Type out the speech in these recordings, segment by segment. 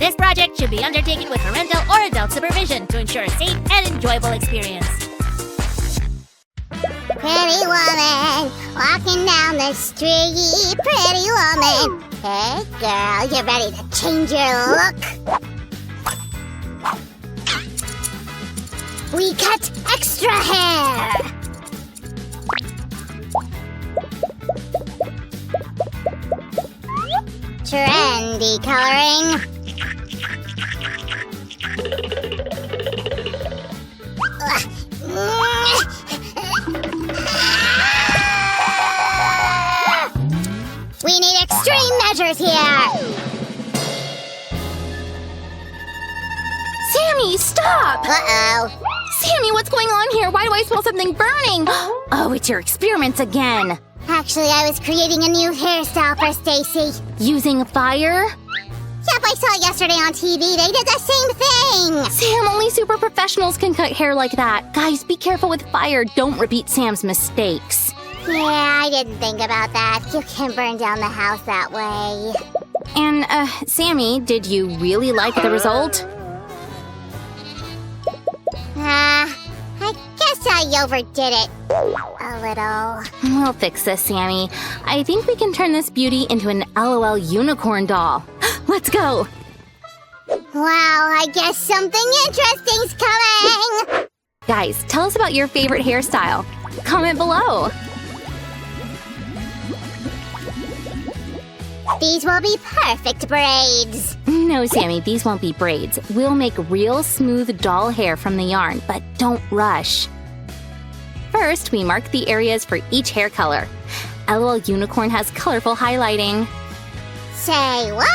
This project should be undertaken with parental or adult supervision to ensure a safe and enjoyable experience. Pretty woman, walking down the street. Pretty woman. Hey, girl, you ready to change your look? We cut extra hair. Trendy coloring. We need extreme measures here! Sammy, stop! Uh-oh. Sammy, what's going on here? Why do I smell something burning? Oh, it's your experiments again. Actually, I was creating a new hairstyle for Stacy. Using fire? Yep, I saw it yesterday on TV. They did the same thing! Sam, only super professionals can cut hair like that. Guys, be careful with fire. Don't repeat Sam's mistakes. Yeah, I didn't think about that. You can burn down the house that way. And, Sammy, did you really like the result? I guess I overdid it. A little. We'll fix this, Sammy. I think we can turn this beauty into an LOL unicorn doll. Let's go! Wow, I guess something interesting's coming! Guys, tell us about your favorite hairstyle. Comment below. These will be perfect braids. No, Sammy, these won't be braids. We'll make real smooth doll hair from the yarn, but don't rush. First, we mark the areas for each hair color. LOL Unicorn has colorful highlighting. Say what?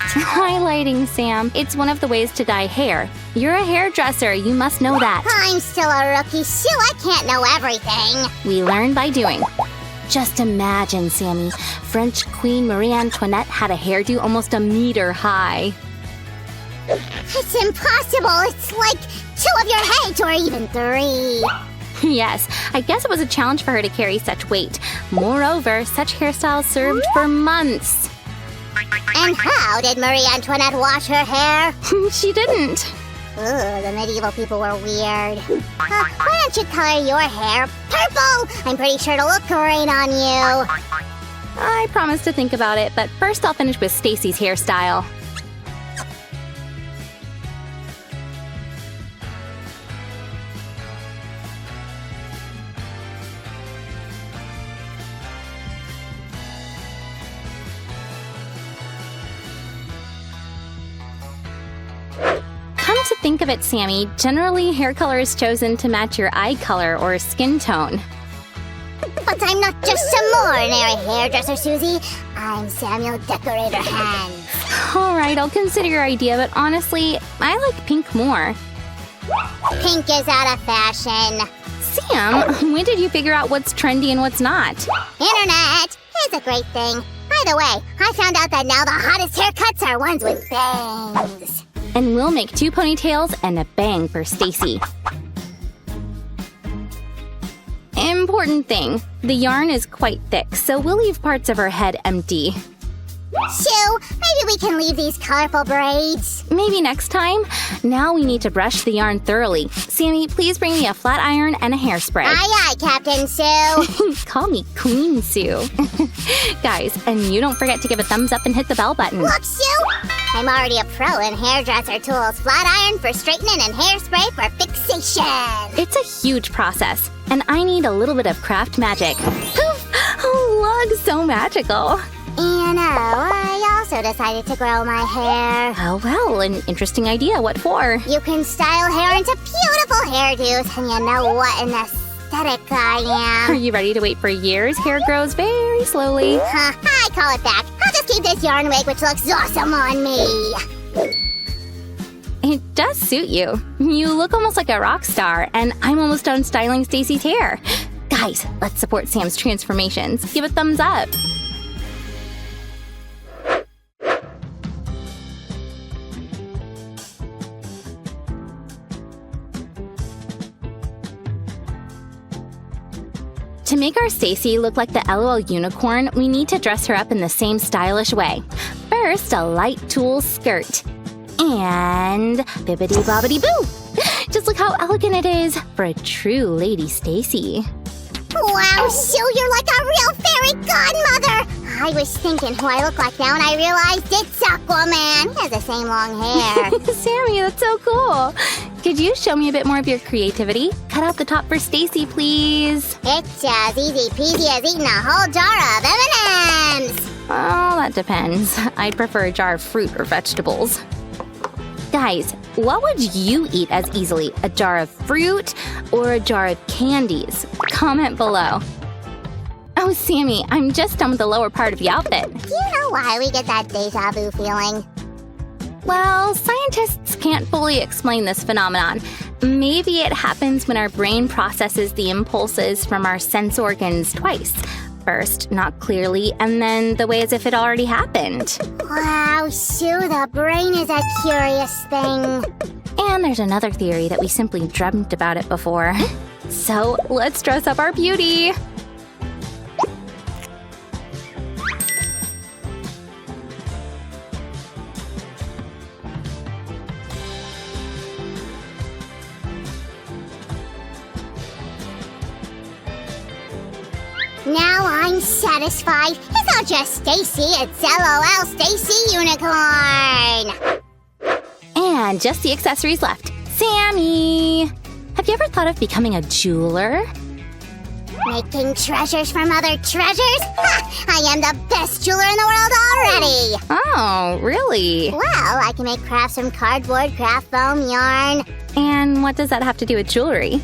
Highlighting, Sam. It's one of the ways to dye hair. You're a hairdresser. You must know that. I'm still a rookie, Sue. I can't know everything. We learn by doing. Just imagine, Sammy. French Queen Marie Antoinette had a hairdo almost a meter high. It's impossible. It's like 2 of your heads or even 3. Yes, I guess it was a challenge for her to carry such weight. Moreover, such hairstyles served for months. And how did Marie Antoinette wash her hair? She didn't. Ooh, the medieval people were weird. Why don't you color your hair purple? I'm pretty sure it'll look great on you. I promise to think about it, but first I'll finish with Stacy's hairstyle. Come to think of it, Sammy, generally hair color is chosen to match your eye color or skin tone. But I'm not just some ordinary hairdresser, Susie. I'm Samuel Decorator Hands. All right, I'll consider your idea, but honestly, I like pink more. Pink is out of fashion. Sam, when did you figure out what's trendy and what's not? Internet is a great thing. By the way, I found out that now the hottest haircuts are ones with bangs. And we'll make 2 ponytails and a bang for Stacy. Important thing, the yarn is quite thick, so we'll leave parts of her head empty. Sue, maybe we can leave these colorful braids. Maybe next time. Now we need to brush the yarn thoroughly. Sammy, please bring me a flat iron and a hairspray. Aye, aye, Captain Sue. Call me Queen Sue. Guys, and you don't forget to give a thumbs up and hit the bell button. Look, Sue, I'm already a pro in hairdresser tools. Flat iron for straightening and hairspray for fixation. It's a huge process, and I need a little bit of craft magic. Poof! Oh, look, so magical. And I also decided to grow my hair. Oh, well, an interesting idea. What for? You can style hair into beautiful hairdos, and you know what an aesthetic I Are am. you ready to wait for years? Hair grows very slowly. I call it back. I'll just keep this yarn wig, which looks awesome on me. It does suit you. You look almost like a rock star, and I'm almost done styling Stacy's hair. Guys, let's support Sam's transformations. Give a thumbs up. To make our Stacy look like the LOL unicorn, we need to dress her up in the same stylish way. First, a light tulle skirt. And bibbidi-bobbidi-boo! Just look how elegant it is for a true Lady Stacy. Wow, Sue, you're like a real fairy godmother! I was thinking who I look like now and I realized it's Aquaman. He has the same long hair. Sammy, that's so cool. Could you show me a bit more of your creativity? Cut out the top for Stacy, please. It's as easy peasy as eating a whole jar of M&Ms. Well, that depends. I'd prefer a jar of fruit or vegetables. Guys, what would you eat as easily? A jar of fruit or a jar of candies? Comment below. Oh, Sammy, I'm just done with the lower part of the outfit. Do you know why we get that deja vu feeling? Well, scientists can't fully explain this phenomenon. Maybe it happens when our brain processes the impulses from our sense organs twice. First, not clearly, and then the way as if it already happened. Wow, Sue, the brain is a curious thing. And there's another theory that we simply dreamt about it before. So let's dress up our beauty. Now I'm satisfied. It's not just Stacy, it's LOL Stacy Unicorn. And just the accessories left. Sammy! Have you ever thought of becoming a jeweler? Making treasures from other treasures? Ha! I am the best jeweler in the world already! Oh, really? Well, I can make crafts from cardboard, craft foam, yarn. And what does that have to do with jewelry?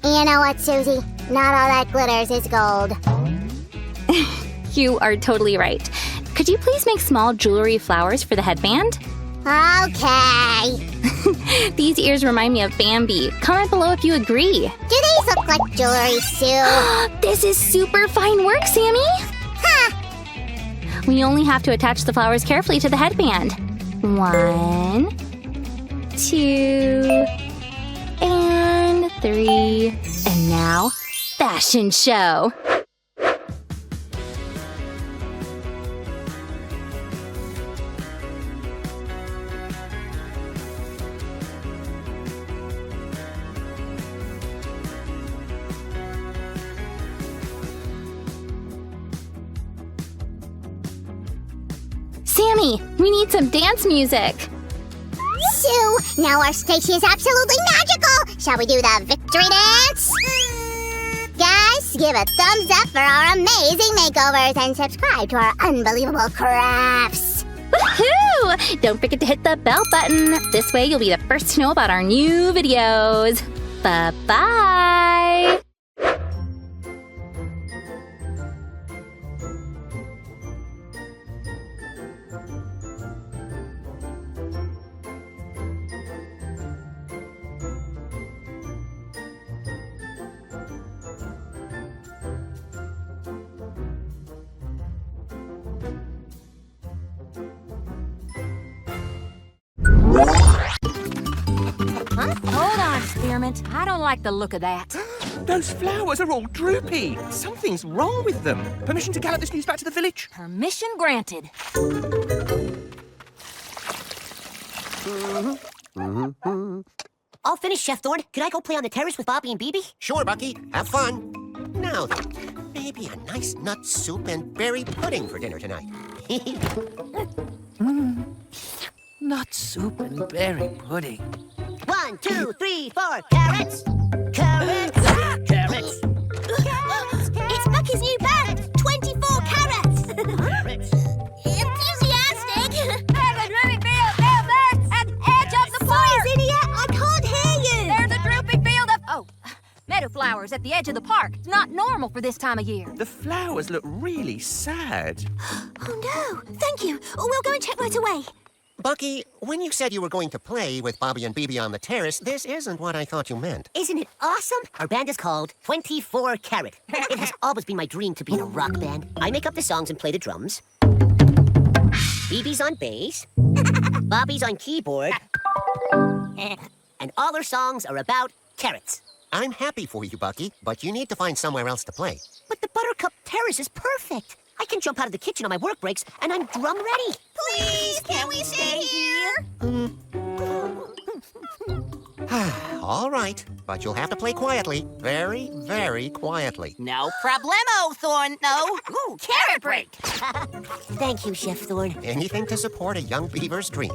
You know what, Susie? Not all that glitters is gold. You are totally right. Could you please make small jewelry flowers for the headband? Okay. These ears remind me of Bambi. Comment below if you agree. Do these look like jewelry, Sue? This is super fine work, Sammy! Ha! We only have to attach the flowers carefully to the headband. 1, 2, and 3. And now, fashion show! Sammy, we need some dance music! Sue, now our Stacy is absolutely magical! Shall we do the victory dance? Guys, give a thumbs up for our amazing makeovers and subscribe to our unbelievable crafts! Woohoo! Don't forget to hit the bell button. This way you'll be the first to know about our new videos. Bye-bye! Hold on, Spearmint. I don't like the look of that. Those flowers are all droopy. Something's wrong with them. Permission to gallop this news back to the village? Permission granted. All finished, Chef Thorne. Can I go play on the terrace with Bobby and Bibi? Sure, Bucky. Have fun. Now then, maybe a nice nut soup and berry pudding for dinner tonight. Nut soup and berry pudding. 1, 2, 3, 4. Carrots. Carrots. Carrots. It's Bucky's new band, 24 Carrots! Enthusiastic! There's a droopy field there at the edge of the park! Idiot, I can't hear you! There's a droopy field of... Oh, meadow flowers at the edge of the park. It's not normal for this time of year. The flowers look really sad. Oh no, thank you. We'll go and check right away. Bucky, when you said you were going to play with Bobby and Bibi on the terrace, this isn't what I thought you meant. Isn't it awesome? Our band is called 24 Carat. It has always been my dream to be in a rock band. I make up the songs and play the drums. Bibi's on bass. Bobby's on keyboard. And all our songs are about carrots. I'm happy for you, Bucky, but you need to find somewhere else to play. But the Buttercup Terrace is perfect. I can jump out of the kitchen on my work breaks, and I'm drum ready. Please, can we stay here? All right, but you'll have to play quietly. Very, very quietly. No problemo, Thorn. No. Ooh, carrot break. Thank you, Chef Thorn. Anything to support a young beaver's dream.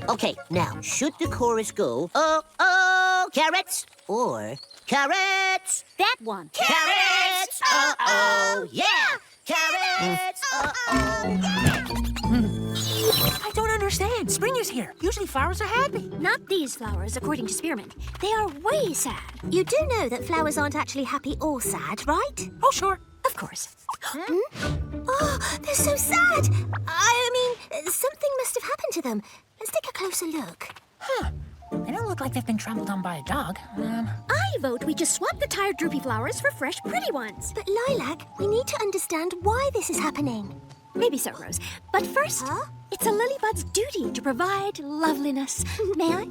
Okay, now, should the chorus go, oh, carrots, or carrots? That one. Carrots, yeah! Carrots, I don't understand. Spring is here. Usually flowers are happy. Not these flowers, according to Spearmint. They are way sad. You do know that flowers aren't actually happy or sad, right? Oh, sure. Of course. Oh, they're so sad. I mean, something must have happened to them. Let's take a closer look. They don't look like they've been trampled on by a dog. I vote we just swap the tired droopy flowers for fresh, pretty ones. But Lilac, we need to understand why this is happening. Maybe so, Rose. But first, it's a lilybud's duty to provide loveliness. May I?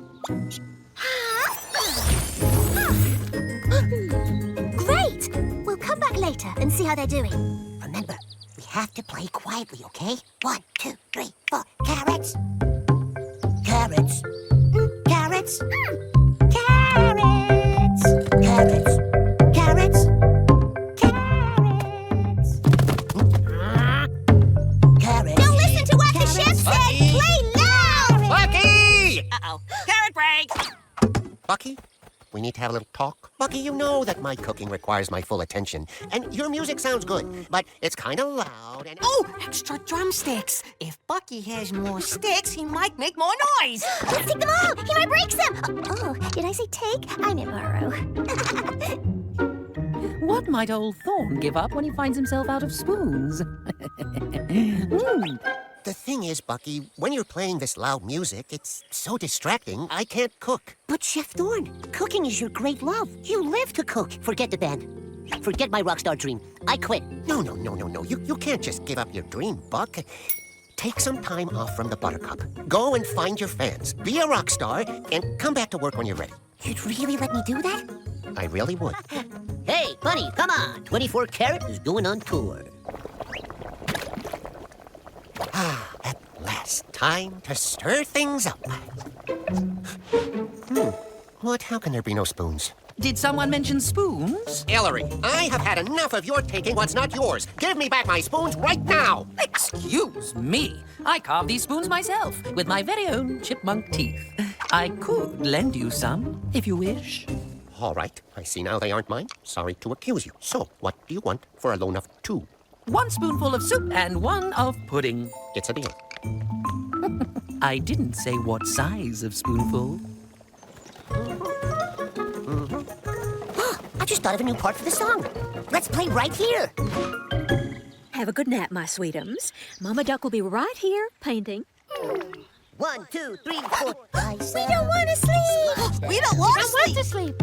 Great! We'll come back later and see how they're doing. remember, we have to play quietly, okay? 1, 2, 3, 4, carrots. Carrots. Carrots. Carrots. Carrots. Carrots. Carrots. Carrots. Don't listen to what the chef said! Play loud! Bucky! Uh-oh. Carrot break! Bucky, we need to have a little talk. Bucky, you know that my cooking requires my full attention. And your music sounds good, but it's kind of loud and... Oh, extra drumsticks. If Bucky has more sticks, he might make more noise. Let's take them all! He might break some! Oh, did I say take? I meant borrow. What might old Thorn give up when he finds himself out of spoons? The thing is, Bucky, when you're playing this loud music, it's so distracting, I can't cook. But Chef Thorn, cooking is your great love. You live to cook. Forget the band. Forget my rock star dream. I quit. No. You can't just give up your dream, Buck. Take some time off from the Buttercup. Go and find your fans. Be a rock star, and come back to work when you're ready. You'd really let me do that? I really would. Hey, Bunny, come on. 24 Karat is going on tour. At last, time to stir things up. What? How can there be no spoons? Did someone mention spoons? Ellery, I have had enough of your taking what's not yours. Give me back my spoons right now. Excuse me. I carved these spoons myself with my very own chipmunk teeth. I could lend you some, if you wish. All right, I see now they aren't mine. Sorry to accuse you. So, what do you want for a loan of 2? 1 spoonful of soup and 1 of pudding. It's a deal. I didn't say what size of spoonful. I just thought of a new part for the song. Let's play right here. Have a good nap, my sweetums. Mama Duck will be right here painting. 1, 2, 3, 4. We don't want to sleep! We don't want to sleep.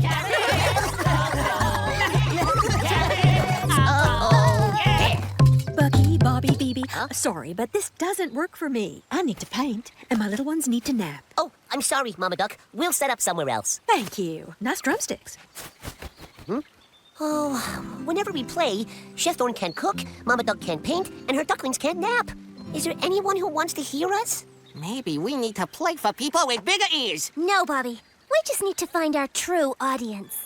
Bucky, Bobby, Phoebe, sorry, but this doesn't work for me. I need to paint, and my little ones need to nap. Oh, I'm sorry, Mama Duck. We'll set up somewhere else. Thank you. Nice drumsticks. Oh, whenever we play, Chef Thorn can't cook, Mama Duck can't paint, and her ducklings can't nap. Is there anyone who wants to hear us? Maybe we need to play for people with bigger ears. No, Bobby. We just need to find our true audience.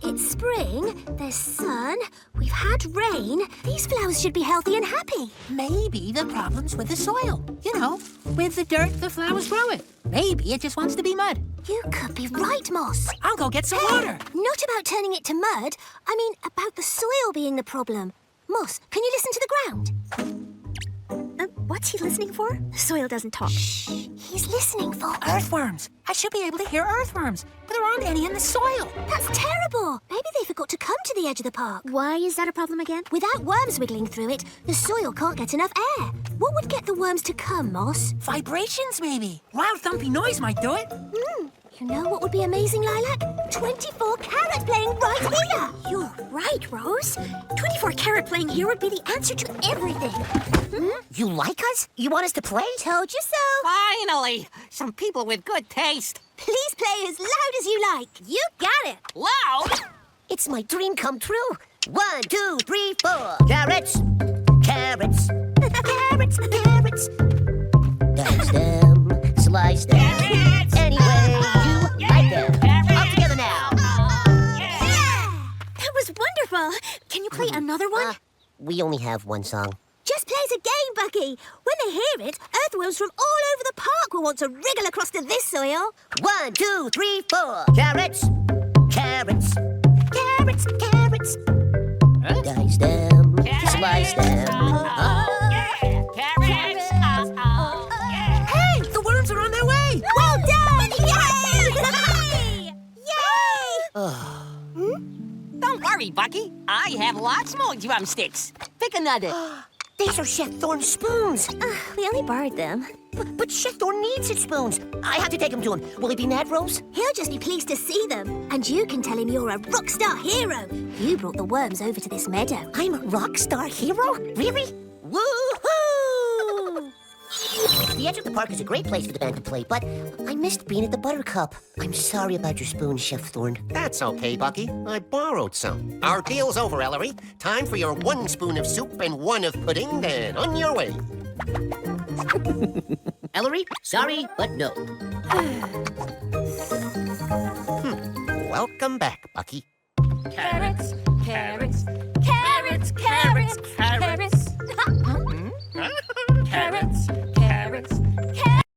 It's spring, there's sun, we've had rain. These flowers should be healthy and happy. Maybe the problem's with the soil. You know, with the dirt the flowers grow in. Maybe it just wants to be mud. You could be right, Moss. I'll go get some water. Not about turning it to mud. I mean, about the soil being the problem. Moss, can you listen to the ground? What's he listening for? The soil doesn't talk. Shh. He's listening for Earthworms. I should be able to hear earthworms, but there aren't any in the soil. That's terrible. Maybe they forgot to come to the edge of the park. Why is that a problem again? Without worms wiggling through it, the soil can't get enough air. What would get the worms to come, Moss? Vibrations, maybe. Loud, thumpy noise might do it. You know what would be amazing, Lilac? 24 Karat playing right here. You're right, Rose. 24 Karat playing here would be the answer to everything. You like us? You want us to play? Told you so. Finally, some people with good taste. Please play as loud as you like. You got it. Loud? It's my dream come true. 1, 2, 3, 4. Carrots. Carrots. Carrots. Carrots. Dice them. Slice them. Carrots! Any way you like them. another one? We only have one song. Just play as a game, Bucky. When they hear it, earthworms from all over the park will want to wriggle across to this soil. 1, 2, 3, 4. Carrots, carrots, carrots, carrots. Dice them, slice them. Hey, the worms are on their way. Well done! Yay! Yay! Don't worry, Bucky. I have lots more drumsticks. Pick another. These are Chef Thorne's spoons. We only borrowed them. But Chef Thorne needs his spoons. I have to take them to him. Will he be mad, Rose? He'll just be pleased to see them. And you can tell him you're a rock star hero. You brought the worms over to this meadow. I'm a rock star hero? Really? Woohoo! The edge of the park is a great place for the band to play, but I missed being at the Buttercup. I'm sorry about your spoon, Chef Thorne. That's okay, Bucky. I borrowed some. Our deal's over, Ellery. Time for your 1 spoon of soup and 1 of pudding, and on your way. Ellery, sorry, but no. Welcome back, Bucky. Carrots,